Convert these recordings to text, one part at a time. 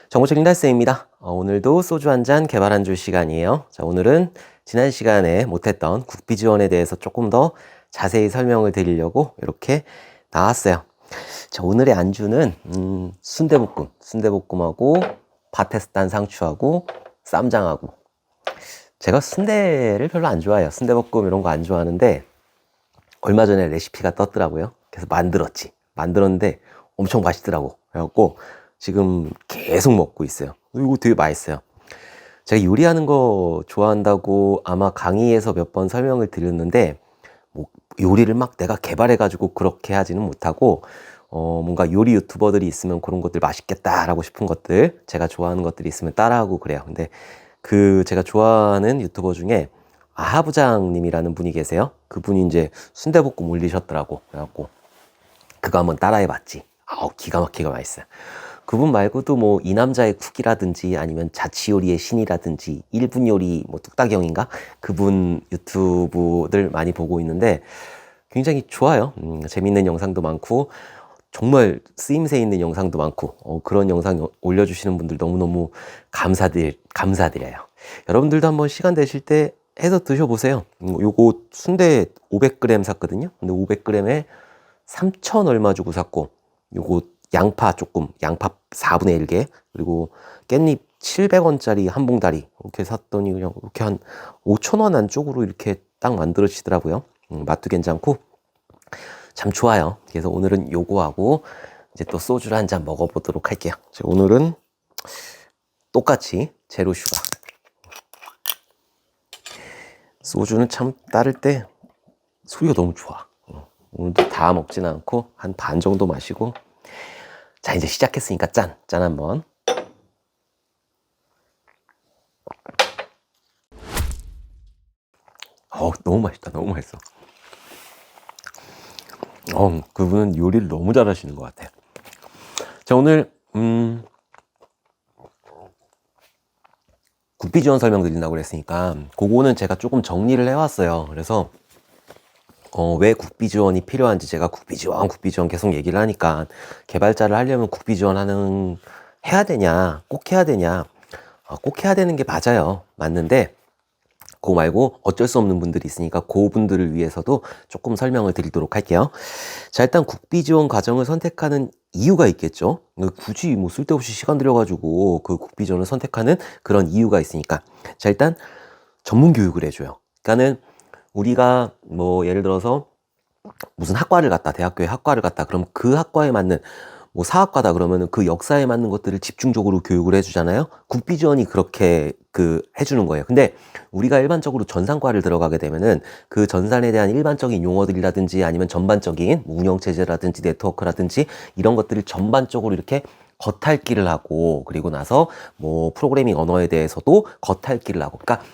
정보책 링달쌤입니다. 오늘도 소주 한 잔 개발 한 줄 시간이에요. 자, 오늘은 지난 시간에 못했던 국비 지원에 대해서 조금 더 자세히 설명을 드리려고 이렇게 나왔어요. 자, 오늘의 안주는 순대볶음하고 밭에서 딴 상추하고 쌈장하고. 제가 순대를 별로 안 좋아해요. 순대볶음 이런 거 안 좋아하는데 얼마 전에 레시피가 떴더라고요. 그래서 만들었는데 엄청 맛있더라고. 그래갖고 지금 계속 먹고 있어요. 이거 되게 맛있어요. 제가 요리하는 거 좋아한다고 아마 강의에서 몇 번 설명을 드렸는데, 뭐 요리를 막 내가 개발해가지고 그렇게 하지는 못하고, 뭔가 요리 유튜버들이 있으면 그런 것들 맛있겠다라고 싶은 것들, 제가 좋아하는 것들이 있으면 따라하고 그래요. 근데 제가 좋아하는 유튜버 중에 아하부장님이라는 분이 계세요. 그분이 이제 순대볶음 올리셨더라고. 그래갖고 그거 한번 따라해봤지. 아우, 기가 막히게 맛있어요. 그분 말고도 뭐 이 남자의 쿡이라든지 아니면 자취요리의 신이라든지 1분 요리 뭐 뚝딱형인가? 그분 유튜브들 많이 보고 있는데 굉장히 좋아요. 재밌는 영상도 많고 정말 쓰임새 있는 영상도 많고 그런 영상 올려주시는 분들 너무너무 감사드려요. 여러분들도 한번 시간 되실 때 해서 드셔보세요. 요거 순대 500g 샀거든요. 근데 500g에 3천 얼마 주고 샀고, 요거 양파 4분의 1개, 그리고 깻잎 700원짜리 한 봉다리 이렇게 샀더니 그냥 이렇게 한 5,000원 안쪽으로 이렇게 딱 만들어지더라고요. 맛도 괜찮고 참 좋아요. 그래서 오늘은 요거하고 이제 또 소주를 한 잔 먹어보도록 할게요. 오늘은 똑같이 제로 슈가. 소주는 참 따를 때 소리가 너무 좋아. 오늘도 다 먹지는 않고 한 반 정도 마시고. 자, 이제 시작했으니까 짠 한번. 너무 맛있다. 너무 맛있어. 그분은 요리를 너무 잘하시는 것 같아. 자, 오늘 국비 지원 설명드린다고 그랬으니까 그거는 제가 조금 정리를 해왔어요. 그래서 왜 국비 지원이 필요한지, 제가 국비 지원 계속 얘기를 하니까 개발자를 하려면 국비 지원 해야 되냐, 꼭 해야 되냐. 꼭 해야 되는 게 맞아요. 맞는데 그거 말고 어쩔 수 없는 분들이 있으니까 그 분들을 위해서도 조금 설명을 드리도록 할게요. 자, 일단 국비 지원 과정을 선택하는 이유가 있겠죠. 굳이 뭐 쓸데없이 시간 들여가지고 그 국비 지원을 선택하는 그런 이유가 있으니까. 자, 일단 전문 교육을 해줘요. 그러니까는 우리가 뭐 예를 들어서 무슨 대학교에 학과를 갔다 그럼 그 학과에 맞는, 뭐 사학과다 그러면은 그 역사에 맞는 것들을 집중적으로 교육을 해주잖아요. 국비 지원이 그렇게 해주는 거예요. 근데 우리가 일반적으로 전산과를 들어가게 되면은 그 전산에 대한 일반적인 용어들이라든지 아니면 전반적인 운영체제라든지 네트워크라든지 이런 것들을 전반적으로 이렇게 겉핥기를 하고, 그리고 나서 뭐 프로그래밍 언어에 대해서도 겉핥기를 하고, 그러니까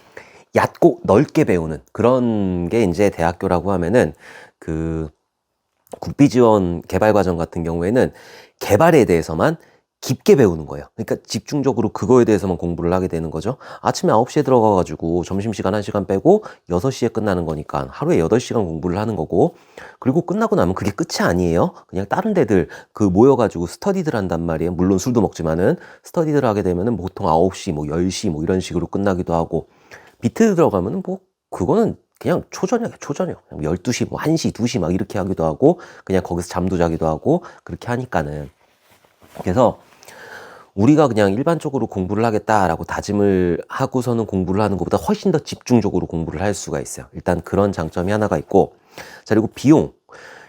얕고 넓게 배우는 그런 게 이제 대학교라고 하면은, 국비 지원 개발 과정 같은 경우에는 개발에 대해서만 깊게 배우는 거예요. 그러니까 집중적으로 그거에 대해서만 공부를 하게 되는 거죠. 아침에 9시에 들어가가지고 점심시간 1시간 빼고 6시에 끝나는 거니까 하루에 8시간 공부를 하는 거고, 그리고 끝나고 나면 그게 끝이 아니에요. 그냥 다른 데들 모여가지고 스터디들 한단 말이에요. 물론 술도 먹지만은 스터디들 하게 되면은 보통 9시, 뭐 10시 뭐 이런 식으로 끝나기도 하고, 비트 들어가면은 뭐 그거는 그냥 초저녁이야, 초저녁. 12시, 뭐 1시, 2시 막 이렇게 하기도 하고, 그냥 거기서 잠도 자기도 하고, 그렇게 하니까는. 그래서 우리가 그냥 일반적으로 공부를 하겠다라고 다짐을 하고서는 공부를 하는 것보다 훨씬 더 집중적으로 공부를 할 수가 있어요. 일단 그런 장점이 하나가 있고, 자, 그리고 비용.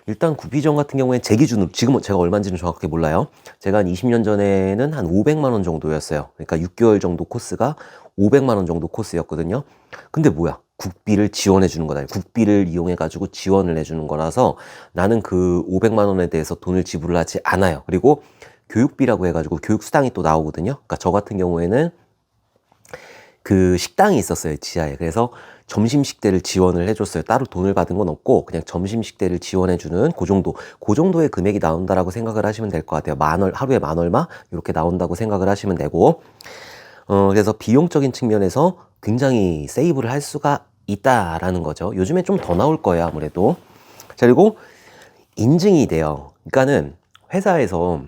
일단 국비 지원 같은 경우에 제 기준으로, 지금은 제가 얼마인지는 정확하게 몰라요. 제가 한 20년 전에는 한 500만 원 정도였어요. 그러니까 6개월 정도 코스가 500만 원 정도 코스였거든요. 근데 뭐야? 국비를 지원해 주는 거다. 국비를 이용해 가지고 지원을 해 주는 거라서 나는 그 500만 원에 대해서 돈을 지불을 하지 않아요. 그리고 교육비라고 해 가지고 교육 수당이 또 나오거든요. 그러니까 저 같은 경우에는 그 식당이 있었어요, 지하에. 그래서 점심 식대를 지원을 해줬어요. 따로 돈을 받은 건 없고 그냥 점심 식대를 지원해주는 그 정도의 금액이 나온다라고 생각을 하시면 될 것 같아요. 하루에 만 얼마 이렇게 나온다고 생각을 하시면 되고, 그래서 비용적인 측면에서 굉장히 세이브를 할 수가 있다라는 거죠. 요즘에 좀 더 나올 거예요, 아무래도. 자, 그리고 인증이 돼요. 그러니까는 회사에서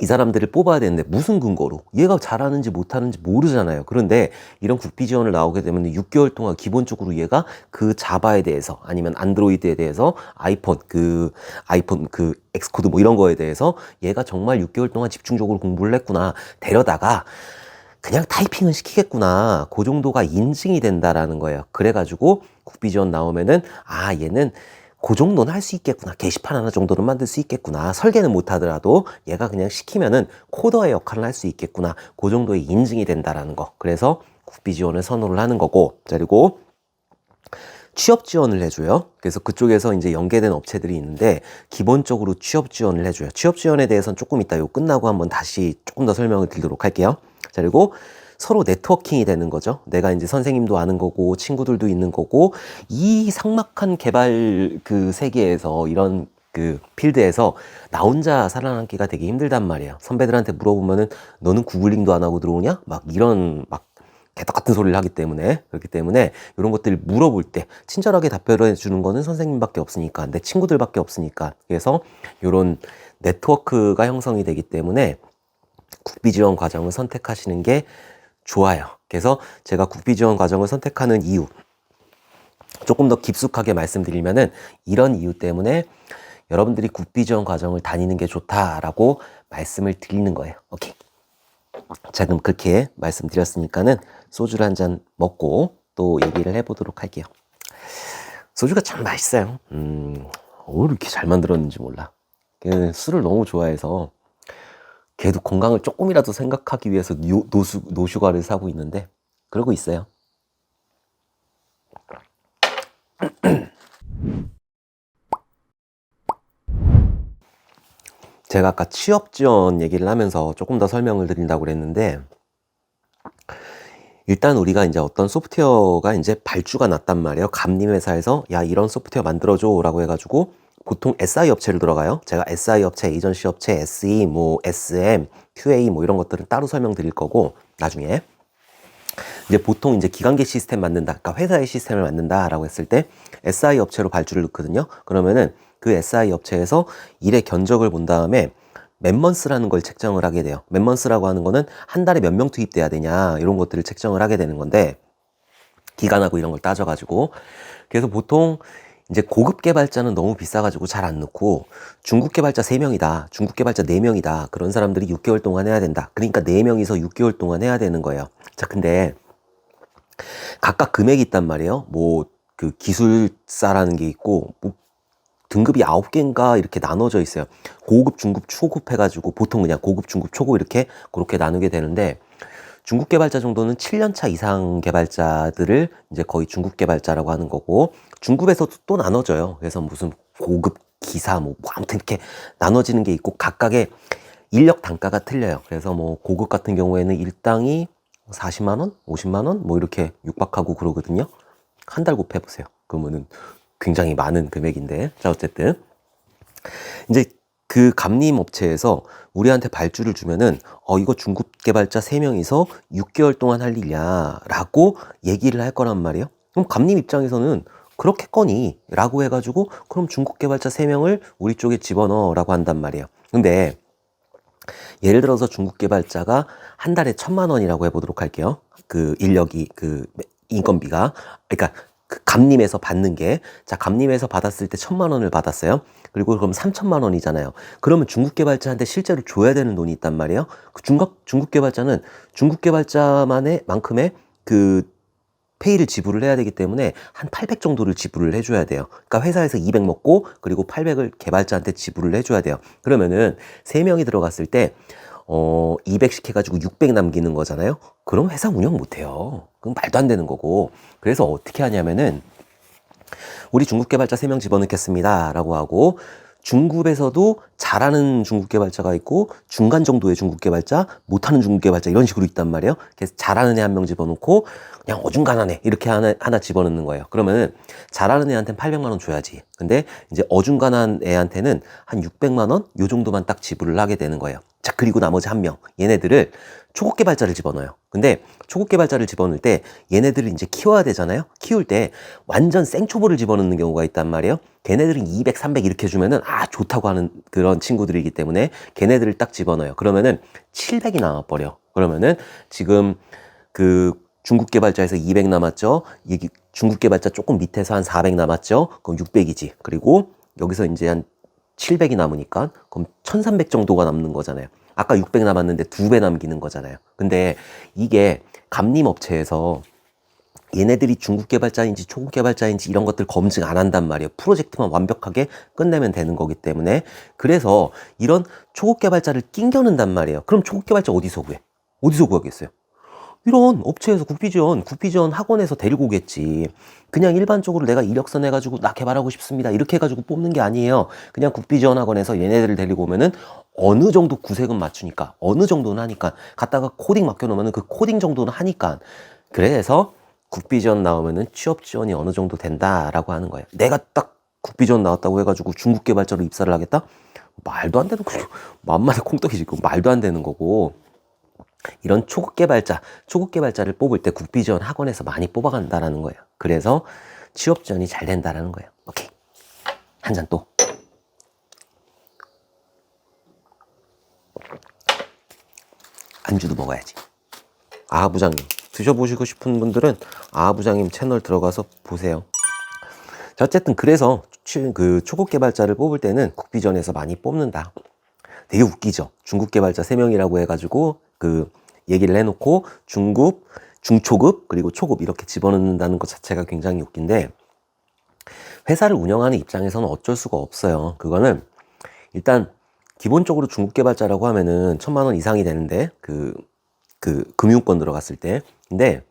이 사람들을 뽑아야 되는데 무슨 근거로? 얘가 잘하는지 못하는지 모르잖아요. 그런데 이런 국비 지원을 나오게 되면 6개월 동안 기본적으로 얘가 그 자바에 대해서 아니면 안드로이드에 대해서 아이폰 그 엑스코드 뭐 이런 거에 대해서 얘가 정말 6개월 동안 집중적으로 공부를 했구나. 데려다가 그냥 타이핑은 시키겠구나. 그 정도가 인증이 된다라는 거예요. 그래가지고 국비 지원 나오면은 얘는 그 정도는 할 수 있겠구나. 게시판 하나 정도는 만들 수 있겠구나. 설계는 못하더라도 얘가 그냥 시키면은 코더의 역할을 할 수 있겠구나. 그 정도의 인증이 된다라는 거. 그래서 국비 지원을 선호를 하는 거고. 그리고 취업 지원을 해줘요. 그래서 그쪽에서 이제 연계된 업체들이 있는데 기본적으로 취업 지원을 해줘요. 취업 지원에 대해서는 조금 이따 요 끝나고 한번 다시 조금 더 설명을 드리도록 할게요. 자, 그리고 서로 네트워킹이 되는 거죠. 내가 이제 선생님도 아는 거고 친구들도 있는 거고 이 삭막한 개발 그 세계에서 이런 그 필드에서 나 혼자 살아남기가 되게 힘들단 말이에요. 선배들한테 물어보면은 너는 구글링도 안 하고 들어오냐? 막 이런 막 개떡 같은 소리를 하기 때문에 그렇기 때문에 이런 것들을 물어볼 때 친절하게 답변을 해주는 거는 선생님밖에 없으니까 내 친구들밖에 없으니까 그래서 이런 네트워크가 형성이 되기 때문에 국비 지원 과정을 선택하시는 게 좋아요. 그래서 제가 국비 지원 과정을 선택하는 이유 조금 더 깊숙하게 말씀드리면은 이런 이유 때문에 여러분들이 국비 지원 과정을 다니는 게 좋다라고 말씀을 드리는 거예요. 오케이. 자, 그럼 그렇게 말씀드렸으니까는 소주를 한 잔 먹고 또 얘기를 해보도록 할게요. 소주가 참 맛있어요. 이렇게 잘 만들었는지 몰라. 술을 너무 좋아해서 걔도 건강을 조금이라도 생각하기 위해서 노슈가를 사고 있는데 그러고 있어요. 제가 아까 취업 지원 얘기를 하면서 조금 더 설명을 드린다고 그랬는데 일단 우리가 이제 어떤 소프트웨어가 이제 발주가 났단 말이에요. 감림 회사에서 야 이런 소프트웨어 만들어줘 라고 해가지고 보통 SI 업체를 들어가요. 제가 SI 업체, 에이전시 업체, SE, 뭐 SM, QA 뭐 이런 것들은 따로 설명드릴 거고 나중에 이제 보통 이제 기관계 시스템 만든다, 그러니까 회사의 시스템을 만든다라고 했을 때 SI 업체로 발주를 넣거든요. 그러면은 그 SI 업체에서 일의 견적을 본 다음에 맨먼스라는 걸 책정을 하게 돼요. 맨먼스라고 하는 거는 한 달에 몇 명 투입돼야 되냐 이런 것들을 책정을 하게 되는 건데 기간하고 이런 걸 따져가지고 그래서 보통 이제 고급 개발자는 너무 비싸가지고 잘 안 넣고 중국 개발자 3명이다. 중국 개발자 4명이다. 그런 사람들이 6개월 동안 해야 된다. 그러니까 4명이서 6개월 동안 해야 되는 거예요. 자, 근데 각각 금액이 있단 말이에요. 뭐 그 기술사라는 게 있고 뭐 등급이 9개인가 이렇게 나눠져 있어요. 고급, 중급, 초급 해가지고 보통 그냥 고급, 중급, 초급 이렇게 그렇게 나누게 되는데 중국 개발자 정도는 7년차 이상 개발자들을 이제 거의 중국 개발자라고 하는 거고 중급에서도 또 나눠져요. 그래서 무슨 고급 기사 뭐 아무튼 이렇게 나눠지는 게 있고 각각의 인력 단가가 틀려요. 그래서 뭐 고급 같은 경우에는 일당이 40만 원, 50만 원 뭐 이렇게 육박하고 그러거든요. 한 달 곱해 보세요. 그러면은 굉장히 많은 금액인데 자 어쨌든 이제 그 감림 업체에서 우리한테 발주를 주면은 이거 중급 개발자 3명이서 6개월 동안 할 일이야 라고 얘기를 할 거란 말이에요. 그럼 감림 입장에서는 그렇겠거니 라고 해가지고 그럼 중급 개발자 3명을 우리 쪽에 집어넣어 라고 한단 말이에요. 근데 예를 들어서 중급 개발자가 한 달에 1,000만 원이라고 해보도록 할게요. 그 인력이 그 인건비가 그러니까 그 감림에서 받는 게 자 감림에서 받았을 때 1,000만 원을 받았어요. 그리고 그럼 3,000만 원이잖아요. 그러면 중국 개발자한테 실제로 줘야 되는 돈이 있단 말이에요. 그 중국 개발자는 중국 개발자만의 만큼의 그 페이를 지불을 해야 되기 때문에 한 800 정도를 지불을 해줘야 돼요. 그러니까 회사에서 200 먹고 그리고 800을 개발자한테 지불을 해줘야 돼요. 그러면은 3명이 들어갔을 때 200씩 해가지고 600 남기는 거잖아요. 그럼 회사 운영 못해요. 그럼 말도 안 되는 거고. 그래서 어떻게 하냐면은 우리 중국 개발자 3명 집어넣겠습니다 라고 하고 중급에서도 잘하는 중국 개발자가 있고 중간 정도의 중국 개발자, 못하는 중국 개발자 이런 식으로 있단 말이에요. 그래서 잘하는 애 한 명 집어넣고 그냥 어중간한 애 이렇게 하나 집어넣는 거예요. 그러면은 잘하는 애한테는 800만 원 줘야지. 근데 이제 어중간한 애한테는 한 600만 원 요 정도만 딱 지불을 하게 되는 거예요. 자, 그리고 나머지 한 명 얘네들을 초급 개발자를 집어넣어요. 근데 초급 개발자를 집어넣을 때 얘네들을 이제 키워야 되잖아요. 키울 때 완전 생초보를 집어넣는 경우가 있단 말이에요. 걔네들은 200, 300 이렇게 주면은 좋다고 하는 그런 친구들이기 때문에 걔네들을 딱 집어넣어요. 그러면은 700이 남아버려. 그러면은 지금 그 중국 개발자에서 200 남았죠. 이 중국 개발자 조금 밑에서 한 400 남았죠. 그럼 600이지. 그리고 여기서 이제 한 700이 남으니까 그럼 1300 정도가 남는 거잖아요. 아까 600 남았는데 2배 남기는 거잖아요. 근데 이게 감림 업체에서 얘네들이 중국 개발자인지 초급 개발자인지 이런 것들 검증 안 한단 말이에요. 프로젝트만 완벽하게 끝내면 되는 거기 때문에. 그래서 이런 초급 개발자를 낑겨낸단 말이에요. 그럼 초급 개발자 어디서 구해? 어디서 구하겠어요? 이런 업체에서 국비지원 학원에서 데리고 오겠지. 그냥 일반적으로 내가 이력서 내가지고 나 개발하고 싶습니다. 이렇게 해가지고 뽑는 게 아니에요. 그냥 국비지원 학원에서 얘네들을 데리고 오면은 어느 정도 구색은 맞추니까, 어느 정도는 하니까, 갖다가 코딩 맡겨놓으면은 그 코딩 정도는 하니까. 그래서 국비지원 나오면은 취업 지원이 어느 정도 된다라고 하는 거예요. 내가 딱 국비지원 나왔다고 해가지고 중국 개발자로 입사를 하겠다? 말도 안 되는 거죠. 만만의 콩떡이지. 말도 안 되는 거고. 이런 초급 개발자를 뽑을 때 국비지원 학원에서 많이 뽑아간다라는 거예요. 그래서 취업 지원이 잘 된다라는 거예요. 오케이. 한 잔 또. 안주도 먹어야지. 부장님. 드셔보시고 싶은 분들은 부장님 채널 들어가서 보세요. 자, 어쨌든 그래서 그 초급 개발자를 뽑을 때는 국비지원에서 많이 뽑는다. 되게 웃기죠. 중국 개발자 3명이라고 해가지고 그 얘기를 해놓고 중초급, 그리고 초급 이렇게 집어넣는다는 것 자체가 굉장히 웃긴데, 회사를 운영하는 입장에서는 어쩔 수가 없어요. 그거는 일단 기본적으로 중국 개발자라고 하면은 1000만 원 이상이 되는데 그 금융권 들어갔을 때. 근데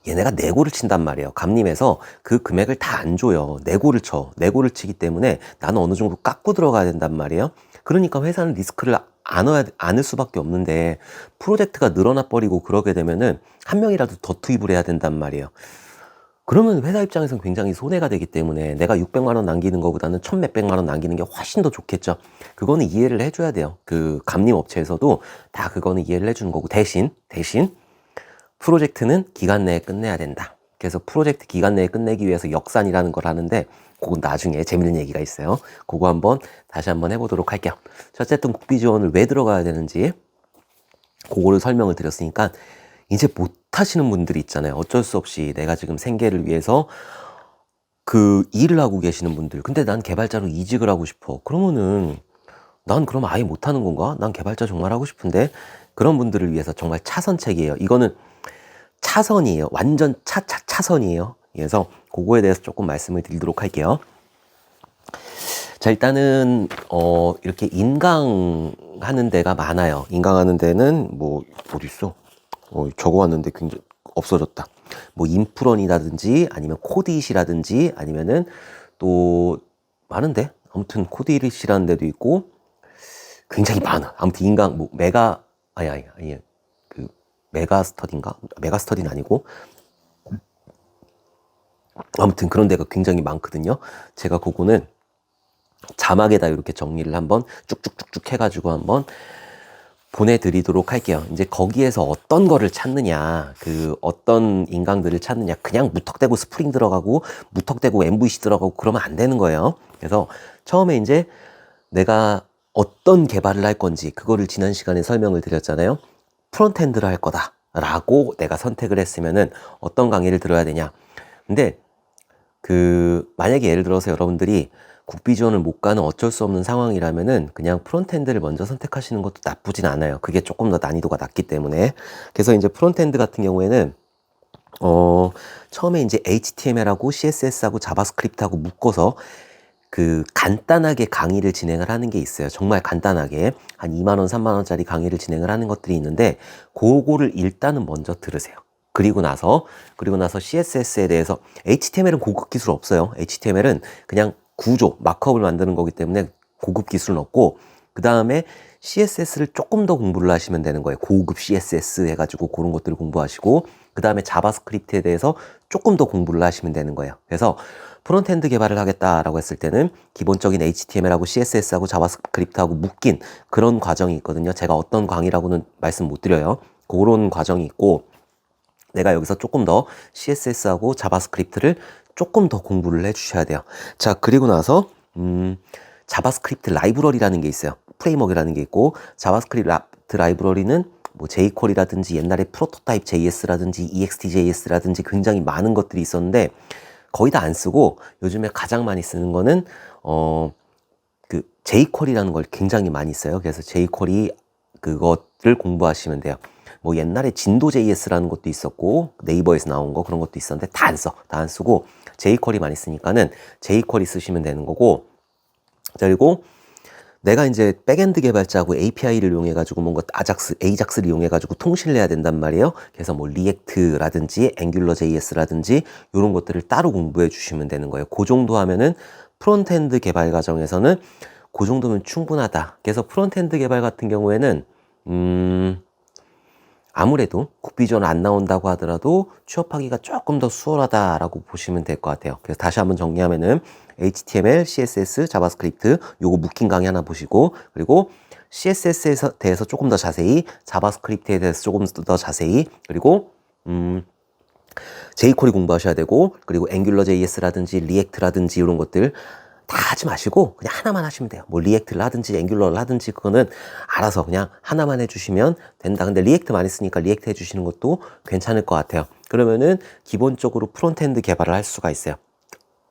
얘네가 내고를 친단 말이에요. 감림해서 그 금액을 다 안 줘요. 내고를 내고를 치기 때문에 나는 어느 정도 깎고 들어가야 된단 말이에요. 그러니까 회사는 리스크를 안을 수밖에 없는데, 프로젝트가 늘어나 버리고 그러게 되면은 한 명이라도 더 투입을 해야 된단 말이에요. 그러면 회사 입장에서는 굉장히 손해가 되기 때문에 내가 600만 원 남기는 것보다는 1000몇백만 원 남기는 게 훨씬 더 좋겠죠. 그거는 이해를 해줘야 돼요. 그 감림 업체에서도 다 그거는 이해를 해주는 거고, 대신 프로젝트는 기간 내에 끝내야 된다. 그래서 프로젝트 기간 내에 끝내기 위해서 역산이라는 걸 하는데, 그건 나중에 재밌는 얘기가 있어요. 그거 다시 한번 해보도록 할게요. 자, 어쨌든 국비지원을 왜 들어가야 되는지 그거를 설명을 드렸으니까, 이제 못 하시는 분들이 있잖아요. 어쩔 수 없이 내가 지금 생계를 위해서 그 일을 하고 계시는 분들. 근데 난 개발자로 이직을 하고 싶어. 그러면은 난 그럼 아예 못 하는 건가? 난 개발자 정말 하고 싶은데. 그런 분들을 위해서 정말 차선책이에요. 이거는 차선이에요. 완전 차선이에요. 그래서 그거에 대해서 조금 말씀을 드리도록 할게요. 자, 일단은 이렇게 인강하는 데가 많아요. 인강하는 데는 뭐 어디 있어? 적어왔는데 굉장히 없어졌다. 뭐 인프런이라든지 아니면 코디잇이라든지 아니면은 또 많은데, 아무튼 코디잇이라는 데도 있고 굉장히 많아. 아무튼 인강 뭐 아니 그 메가스터디인가? 메가스터디는 아니고, 아무튼 그런 데가 굉장히 많거든요. 제가 그거는 자막에다 이렇게 정리를 한번 쭉쭉쭉쭉 해가지고 한번 보내드리도록 할게요. 이제 거기에서 어떤 거를 찾느냐, 어떤 인강들을 찾느냐, 그냥 무턱대고 스프링 들어가고 무턱대고 MVC 들어가고 그러면 안 되는 거예요. 그래서 처음에 이제 내가 어떤 개발을 할 건지 그거를 지난 시간에 설명을 드렸잖아요. 프론트엔드를 할 거다 라고 내가 선택을 했으면은 어떤 강의를 들어야 되냐. 근데 만약에 예를 들어서 여러분들이 국비지원을 못 가는 어쩔 수 없는 상황이라면은 그냥 프론트엔드를 먼저 선택하시는 것도 나쁘진 않아요. 그게 조금 더 난이도가 낮기 때문에. 그래서 이제 프론트엔드 같은 경우에는 처음에 이제 HTML하고 CSS하고 자바스크립트하고 묶어서 간단하게 강의를 진행을 하는 게 있어요. 정말 간단하게 한 2만 원, 3만 원짜리 강의를 진행을 하는 것들이 있는데, 그거를 일단은 먼저 들으세요. 그리고 나서 CSS에 대해서, HTML은 고급 기술 없어요. HTML은 그냥 구조, 마크업을 만드는 거기 때문에 고급 기술은 없고, 그 다음에 CSS를 조금 더 공부를 하시면 되는 거예요. 고급 CSS 해가지고 그런 것들을 공부하시고, 그 다음에 자바스크립트에 대해서 조금 더 공부를 하시면 되는 거예요. 그래서 프론트엔드 개발을 하겠다라고 했을 때는 기본적인 HTML하고 CSS하고 자바스크립트하고 묶인 그런 과정이 있거든요. 제가 어떤 강의라고는 말씀 못 드려요. 그런 과정이 있고, 내가 여기서 조금 더 CSS하고 자바스크립트를 조금 더 공부를 해 주셔야 돼요. 자, 그리고 나서 자바스크립트 라이브러리라는 게 있어요. 프레임워크라는 게 있고, 자바스크립트 라이브러리는 뭐 jQuery라든지 옛날에 프로토타입 JS라든지 EXT JS라든지 굉장히 많은 것들이 있었는데 거의 다 안 쓰고, 요즘에 가장 많이 쓰는 거는 그 jQuery라는 걸 굉장히 많이 써요. 그래서 jQuery 그것을 공부하시면 돼요. 뭐 옛날에 진도 JS라는 것도 있었고, 네이버에서 나온 거 그런 것도 있었는데 다 안 써. 다 안 쓰고 jQuery 많이 쓰니까는 jQuery 쓰시면 되는 거고, 그리고 내가 이제 백엔드 개발자하고 API를 이용해가지고 뭔가 AJAX를 이용해가지고 통신을 해야 된단 말이에요. 그래서 뭐 리액트라든지 앵귤러 JS라든지 이런 것들을 따로 공부해 주시면 되는 거예요. 그 정도 하면은 프론트엔드 개발 과정에서는 그 정도면 충분하다. 그래서 프론트엔드 개발 같은 경우에는 아무래도 국비전 안 나온다고 하더라도 취업하기가 조금 더 수월하다라고 보시면 될 것 같아요. 그래서 다시 한번 정리하면은 HTML, CSS, 자바스크립트 요거 묶인 강의 하나 보시고, 그리고 CSS에 대해서 조금 더 자세히, 자바스크립트에 대해서 조금 더 자세히, 그리고 jQuery 공부하셔야 되고, 그리고 앵귤러 JS라든지 리액트라든지 이런 것들 다 하지 마시고 그냥 하나만 하시면 돼요. 뭐 리액트를 하든지 앵귤러를 하든지 그거는 알아서 그냥 하나만 해주시면 된다. 근데 리액트 많이 쓰니까 리액트 해주시는 것도 괜찮을 것 같아요. 그러면은 기본적으로 프론트엔드 개발을 할 수가 있어요.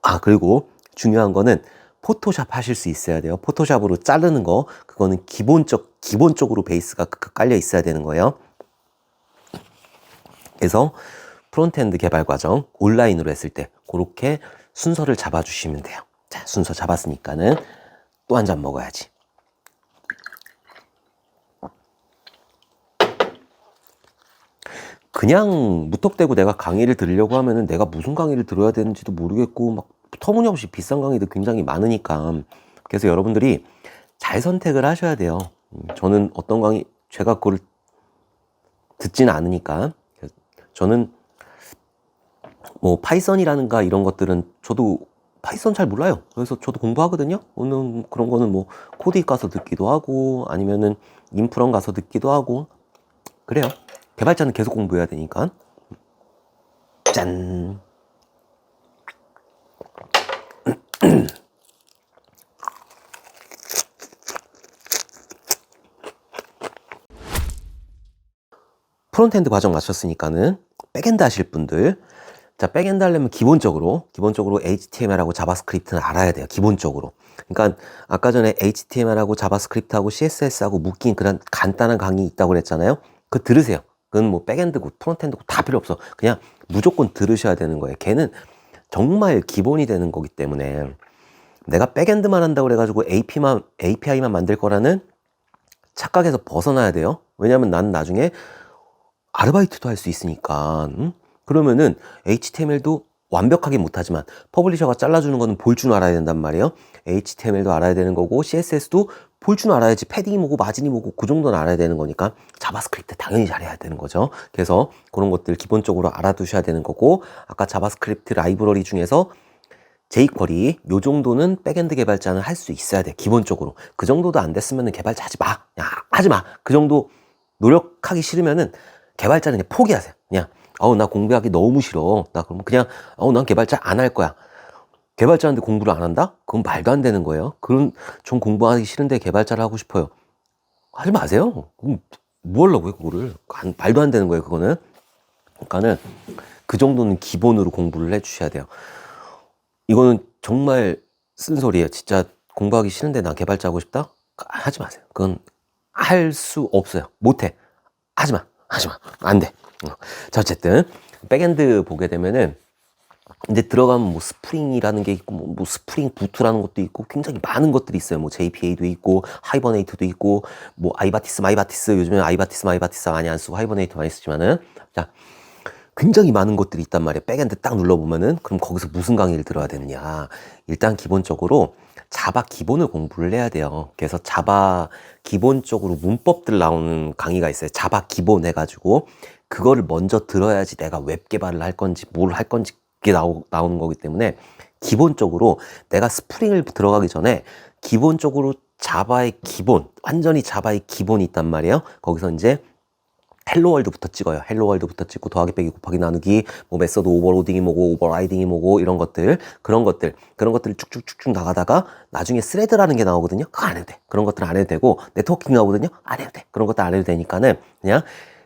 아, 그리고 중요한 거는 포토샵 하실 수 있어야 돼요. 포토샵으로 자르는 거, 그거는 기본적으로 베이스가 깔려 있어야 되는 거예요. 그래서 프론트엔드 개발 과정 온라인으로 했을 때 그렇게 순서를 잡아주시면 돼요. 자, 순서 잡았으니까는 또 한 잔 먹어야지. 그냥 무턱대고 내가 강의를 들으려고 하면은 내가 무슨 강의를 들어야 되는지도 모르겠고, 막 터무니없이 비싼 강의도 굉장히 많으니까. 그래서 여러분들이 잘 선택을 하셔야 돼요. 저는 어떤 강의, 제가 그걸 듣지는 않으니까. 저는 뭐 파이썬이라는가 이런 것들은 저도 파이썬 잘 몰라요. 그래서 저도 공부하거든요. 오늘 그런 거는 뭐 코드익 가서 듣기도 하고 아니면은 인프런 가서 듣기도 하고 그래요. 개발자는 계속 공부해야 되니까. 짠. 프론트엔드 과정 마쳤으니까는 백엔드 하실 분들, 자, 백엔드 하려면 기본적으로 HTML하고 자바스크립트는 알아야 돼요. 기본적으로. 그러니까 아까 전에 HTML하고 자바스크립트하고 CSS하고 묶인 그런 간단한 강의 있다고 그랬잖아요. 그거 들으세요. 그건 뭐 백엔드고 프론트엔드고 다 필요 없어. 그냥 무조건 들으셔야 되는 거예요. 걔는 정말 기본이 되는 거기 때문에 내가 백엔드만 한다고 그래가지고 API만 만들 거라는 착각에서 벗어나야 돼요. 왜냐면 난 나중에 아르바이트도 할 수 있으니까. 그러면은 HTML도 완벽하게 못하지만 퍼블리셔가 잘라주는 거는 볼 줄 알아야 된단 말이에요. HTML도 알아야 되는 거고 CSS도 볼 줄 알아야지. 패딩이 뭐고 마진이 뭐고 그 정도는 알아야 되는 거니까 자바스크립트 당연히 잘해야 되는 거죠. 그래서 그런 것들 기본적으로 알아두셔야 되는 거고, 아까 자바스크립트 라이브러리 중에서 jQuery 요 정도는 백엔드 개발자는 할 수 있어야 돼. 기본적으로. 그 정도도 안 됐으면 개발자 하지 마. 야, 하지 마. 그 정도 노력하기 싫으면은 개발자는 그냥 포기하세요. 그냥 나 공부하기 너무 싫어. 나 그러면 그냥 난 개발자 안 할 거야. 개발자한테 공부를 안 한다? 그건 말도 안 되는 거예요. 전 공부하기 싫은데 개발자를 하고 싶어요. 하지 마세요. 그럼 뭐 하려고요, 그거를. 말도 안 되는 거예요, 그거는. 그러니까는 그 정도는 기본으로 공부를 해 주셔야 돼요. 이거는 정말 쓴소리예요. 진짜 공부하기 싫은데 나 개발자 하고 싶다? 하지 마세요. 그건 할 수 없어요. 못해. 하지 마. 안 돼. 자, 어쨌든 백엔드 보게 되면은 이제 들어가면 뭐 스프링이라는 게 있고 뭐 스프링 부트라는 것도 있고 굉장히 많은 것들이 있어요. 뭐 JPA도 있고 하이버네이트도 있고 뭐 마이바티스 요즘에 마이바티스 많이 안 쓰고 하이버네이트 많이 쓰지만은, 자, 굉장히 많은 것들이 있단 말이에요. 백엔드 딱 눌러보면은 그럼 거기서 무슨 강의를 들어야 되느냐. 일단 기본적으로 자바 기본을 공부를 해야 돼요. 그래서 자바 기본적으로 문법들 나오는 강의가 있어요. 자바 기본 해가지고 그거를 먼저 들어야지 내가 웹 개발을 할 건지 뭘 할 건지 그게 나오는 거기 때문에 기본적으로 내가 스프링을 들어가기 전에 기본적으로 자바의 기본, 완전히 자바의 기본이 있단 말이에요. 거기서 이제 헬로월드부터 찍어요. 헬로월드부터 찍고 더하기 빼기 곱하기 나누기, 뭐 메서드 오버로딩이 뭐고 오버라이딩이 뭐고 이런 것들, 그런 것들 쭉쭉쭉쭉 나가다가 나중에 스레드라는 게 나오거든요. 그거 안 해도 돼. 그런 것들 안 해도 되고 네트워킹 나오거든요. 안 해도 돼. 그런 것들 안 해도 되니까는 그냥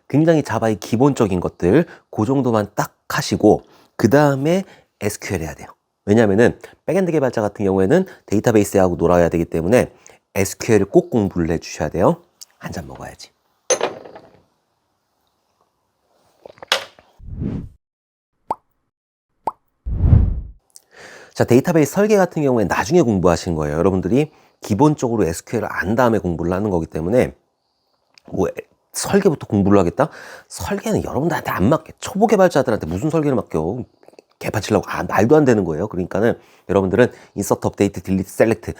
굉장히 자바의 기본적인 것들 그 정도만 딱 하시고 그 다음에 SQL 해야 돼요. 왜냐면은 백엔드 개발자 같은 경우에는 데이터베이스하고 놀아야 되기 때문에 SQL을 꼭 공부를 해주셔야 돼요. 한 잔 먹어야지. 자, 데이터베이스 설계 같은 경우에 나중에 공부하시는 거예요. 여러분들이 기본적으로 SQL을 안 다음에 공부를 하는 거기 때문에 뭐 설계부터 공부를 하겠다? 설계는 여러분들한테 안 맡겨. 초보 개발자들한테 무슨 설계를 맡겨. 개파치려고 말도 안 되는 거예요. 그러니까는 여러분들은 인서트, 업데이트, 딜리트, 셀렉트,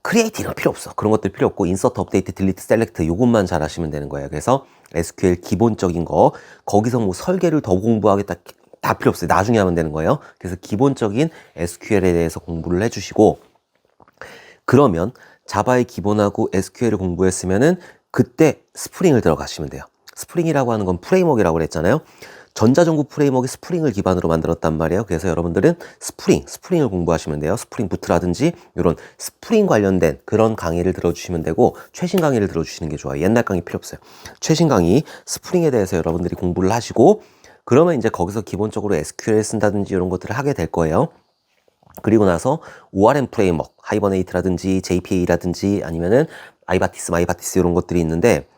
크리에이트 이런 거 필요 없어. 그런 것들 필요 없고 인서트, 업데이트, 딜리트, 셀렉트 요것만 잘 하시면 되는 거예요. 그래서 SQL 기본적인 거 거기서 뭐 설계를 더 공부하겠다 다 필요 없어요. 나중에 하면 되는 거예요. 그래서 기본적인 SQL에 대해서 공부를 해주시고 그러면 자바의 기본하고 SQL을 공부했으면은 그때 스프링을 들어가시면 돼요. 스프링이라고 하는 건 프레임워크라고 그랬잖아요. 전자전구 프레임워크이 스프링을 기반으로 만들었단 말이에요. 그래서 여러분들은 스프링을 공부하시면 돼요. 스프링 부트라든지 이런 스프링 관련된 그런 강의를 들어주시면 되고 최신 강의를 들어주시는 게 좋아요. 옛날 강의 필요 없어요. 최신 강의 스프링에 대해서 여러분들이 공부를 하시고 그러면 이제 거기서 기본적으로 SQL 쓴다든지 이런 것들을 하게 될 거예요. 그리고 나서 ORM 프레임워크, 하이버네이트라든지 JPA라든지 아니면은 아이바티스, 마이바티스 이런 것들이 있는데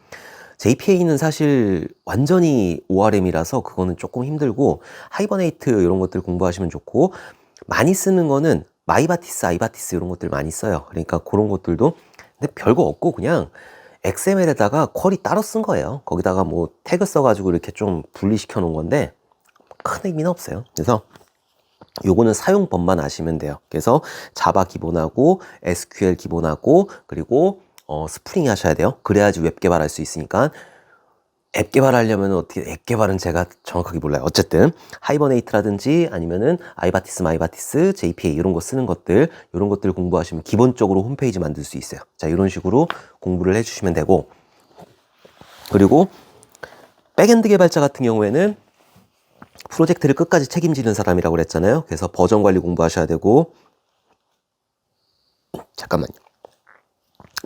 JPA는 사실 완전히 ORM이라서 그거는 조금 힘들고 하이버네이트 이런 것들 공부하시면 좋고 많이 쓰는 거는 마이바티스, 아이바티스 이런 것들 많이 써요. 그러니까 그런 것들도 근데 별거 없고 그냥 XML에다가 쿼리 따로 쓴 거예요. 거기다가 뭐 태그 써가지고 이렇게 좀 분리시켜 놓은 건데 큰 의미는 없어요. 그래서 요거는 사용법만 아시면 돼요. 그래서 자바 기본하고 SQL 기본하고 그리고 스프링 하셔야 돼요. 그래야지 웹 개발할 수 있으니까 앱 개발하려면 어떻게 앱 개발은 제가 정확하게 몰라요. 어쨌든 하이버네이트라든지 아니면은 아이바티스, 마이바티스, JPA 이런 거 쓰는 것들 이런 것들 공부하시면 기본적으로 홈페이지 만들 수 있어요. 자, 이런 식으로 공부를 해주시면 되고 그리고 백엔드 개발자 같은 경우에는 프로젝트를 끝까지 책임지는 사람이라고 그랬잖아요. 그래서 버전 관리 공부하셔야 되고 잠깐만요.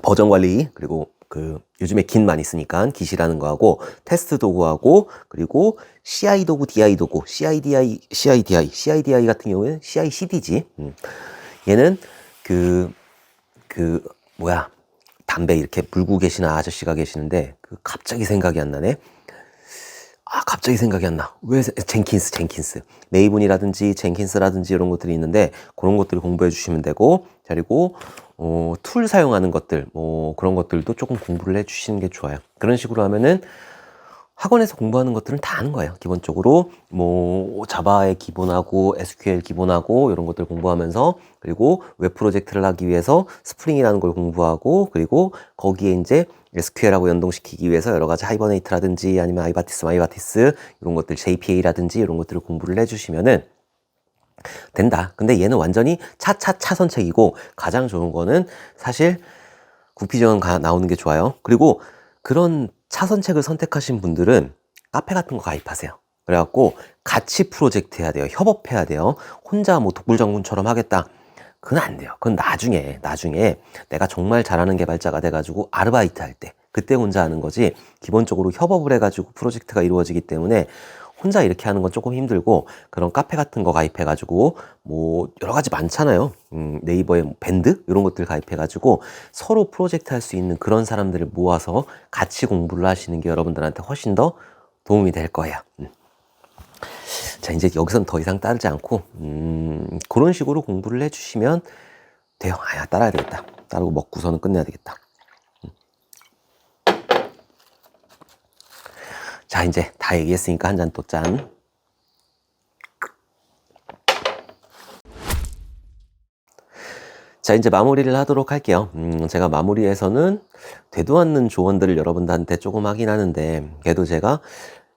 버전 관리 그리고 그 요즘에 긴 많이 쓰니까 깃이라는 거 하고 테스트 도구하고 그리고 CI 도구, DI 도구, CIDI 같은 경우에는 CI/CD지. 얘는 뭐야 담배 이렇게 물고 계시는 아저씨가 계시는데 갑자기 생각이 안 나네. 갑자기 생각이 안 나. 왜 젠킨스. 메이븐이라든지 젠킨스라든지 이런 것들이 있는데 그런 것들을 공부해 주시면 되고 그리고 툴 사용하는 것들 뭐 그런 것들도 조금 공부를 해 주시는 게 좋아요. 그런 식으로 하면은 학원에서 공부하는 것들은 다 아는 거예요. 기본적으로 뭐 자바의 기본하고 SQL 기본하고 이런 것들 공부하면서 그리고 웹 프로젝트를 하기 위해서 스프링이라는 걸 공부하고 그리고 거기에 이제 SQL하고 연동시키기 위해서 여러 가지 하이버네이트라든지 아니면 아이바티스, 마이바티스 이런 것들 JPA라든지 이런 것들을 공부를 해주시면은 된다. 근데 얘는 완전히 차선책이고 가장 좋은 거는 사실 구피전 나오는 게 좋아요. 그리고 그런 차선책을 선택하신 분들은 카페 같은 거 가입하세요. 그래갖고 같이 프로젝트 해야 돼요. 협업해야 돼요. 혼자 뭐 독불장군처럼 하겠다. 그건 안 돼요. 그건 나중에 내가 정말 잘하는 개발자가 돼가지고 아르바이트 할 때 그때 혼자 하는 거지 기본적으로 협업을 해가지고 프로젝트가 이루어지기 때문에 혼자 이렇게 하는 건 조금 힘들고 그런 카페 같은 거 가입해가지고 뭐 여러 가지 많잖아요. 네이버에 뭐 밴드 이런 것들 가입해가지고 서로 프로젝트 할 수 있는 그런 사람들을 모아서 같이 공부를 하시는 게 여러분들한테 훨씬 더 도움이 될 거예요. 자, 이제 여기선 더 이상 따르지 않고 그런 식으로 공부를 해주시면 돼요. 따라야 되겠다. 따르고 먹고서는 끝내야 되겠다. 자, 이제 다 얘기했으니까 한 잔 또 짠. 자, 이제 마무리를 하도록 할게요. 제가 마무리에서는 되도 않는 조언들을 여러분들한테 조금 하긴 하는데, 그래도 제가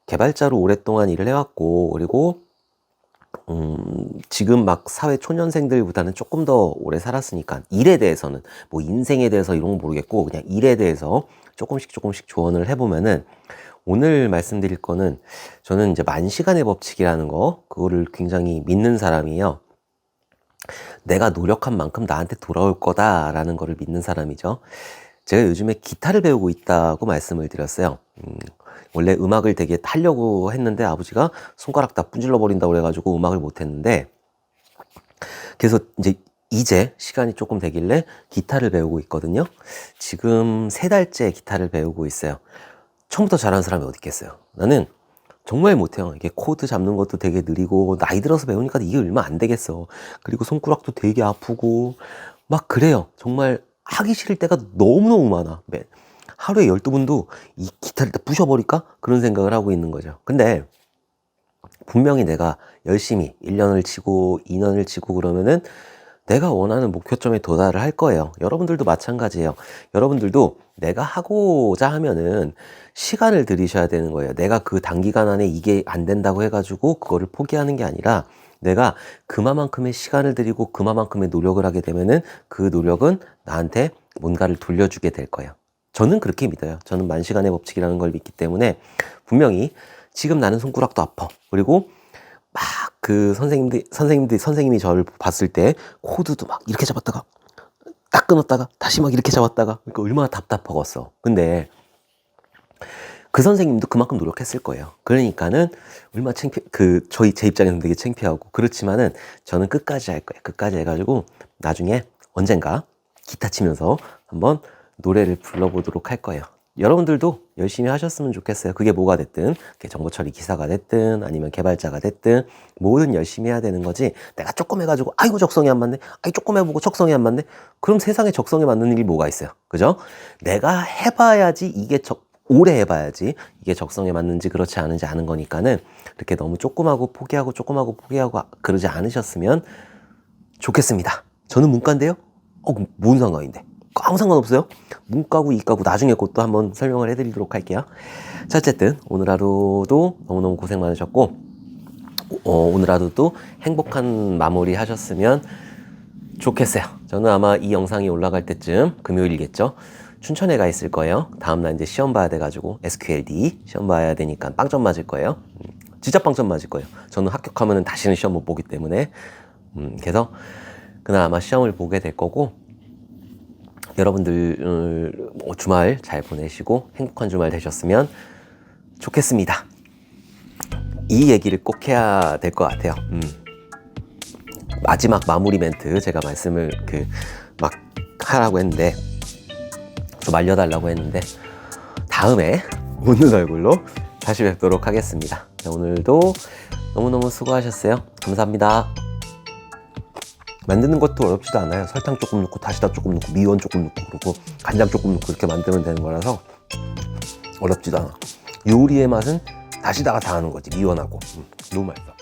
개발자로 오랫동안 일을 해왔고, 그리고 지금 막 사회 초년생들보다는 조금 더 오래 살았으니까, 일에 대해서는, 뭐 인생에 대해서 이런 건 모르겠고, 그냥 일에 대해서 조금씩 조언을 해보면은, 오늘 말씀드릴 거는, 저는 이제 만시간의 법칙이라는 거, 그거를 굉장히 믿는 사람이에요. 내가 노력한 만큼 나한테 돌아올 거다라는 거를 믿는 사람이죠. 제가 요즘에 기타를 배우고 있다고 말씀을 드렸어요. 원래 음악을 되게 하려고 했는데 아버지가 손가락 다 분질러 버린다고 그래가지고 음악을 못 했는데, 그래서 이제 시간이 조금 되길래 기타를 배우고 있거든요. 지금 3달째 기타를 배우고 있어요. 처음부터 잘하는 사람이 어디 있겠어요. 나는 정말 못해요. 이게 코드 잡는 것도 되게 느리고, 나이 들어서 배우니까 이게 얼마 안 되겠어. 그리고 손가락도 되게 아프고 막 그래요. 정말 하기 싫을 때가 너무너무 많아. 하루에 12분도 이 기타를 다 부셔버릴까? 그런 생각을 하고 있는 거죠. 근데 분명히 내가 열심히 1년을 치고 2년을 치고 그러면은 내가 원하는 목표점에 도달을 할 거예요. 여러분들도 마찬가지예요. 여러분들도 내가 하고자 하면은 시간을 들이셔야 되는 거예요. 내가 그 단기간 안에 이게 안 된다고 해가지고 그거를 포기하는 게 아니라, 내가 그만큼의 시간을 들이고 그만큼의 노력을 하게 되면은 그 노력은 나한테 뭔가를 돌려주게 될 거예요. 저는 그렇게 믿어요. 저는 만시간의 법칙이라는 걸 믿기 때문에, 분명히 지금 나는 손가락도 아파. 그리고 막 그 선생님이 저를 봤을 때 코드도 막 이렇게 잡았다가 딱 끊었다가 다시 막 이렇게 잡았다가, 그러니까 얼마나 답답하겠어. 근데 그 선생님도 그만큼 노력했을 거예요. 그러니까는 얼마나 제 입장에서는 되게 창피하고, 그렇지만은 저는 끝까지 할 거예요. 끝까지 해가지고 나중에 언젠가 기타 치면서 한번 노래를 불러보도록 할 거예요. 여러분들도 열심히 하셨으면 좋겠어요. 그게 뭐가 됐든, 그게 정보처리 기사가 됐든 아니면 개발자가 됐든 뭐든 열심히 해야 되는 거지, 내가 조금 해가지고 아이고 적성이 안 맞네, 아이 조금 해보고 적성이 안 맞네, 그럼 세상에 적성에 맞는 일이 뭐가 있어요. 그죠? 내가 해봐야지, 오래 해봐야지 이게 적성에 맞는지 그렇지 않은지 아는 거니까는, 이렇게 너무 조금하고 포기하고 그러지 않으셨으면 좋겠습니다. 저는 문과인데요? 뭔 상관인데? 아무 상관없어요. 문과고 이과고 나중에 그것도 한번 설명을 해드리도록 할게요. 자, 어쨌든 오늘 하루도 너무너무 고생 많으셨고, 오늘 하루도 행복한 마무리 하셨으면 좋겠어요. 저는 아마 이 영상이 올라갈 때쯤 금요일이겠죠. 춘천에 가 있을 거예요. 다음날 이제 시험 봐야 돼가지고 SQLD 시험 봐야 되니까 빵점 맞을 거예요. 진짜 빵점 맞을 거예요. 저는 합격하면 다시는 시험 못 보기 때문에. 그래서 그날 아마 시험을 보게 될 거고, 여러분들 주말 잘 보내시고 행복한 주말 되셨으면 좋겠습니다. 이 얘기를 꼭 해야 될 것 같아요. 마지막 마무리 멘트 제가 말씀을 막 하라고 했는데, 좀 알려달라고 했는데, 다음에 웃는 얼굴로 다시 뵙도록 하겠습니다. 오늘도 너무너무 수고하셨어요. 감사합니다. 만드는 것도 어렵지도 않아요. 설탕 조금 넣고 다시다 조금 넣고 미원 조금 넣고 그리고 간장 조금 넣고 이렇게 만들면 되는 거라서 어렵지도 않아. 요리의 맛은 다시다가 다 하는 거지. 미원하고. 너무 맛있어.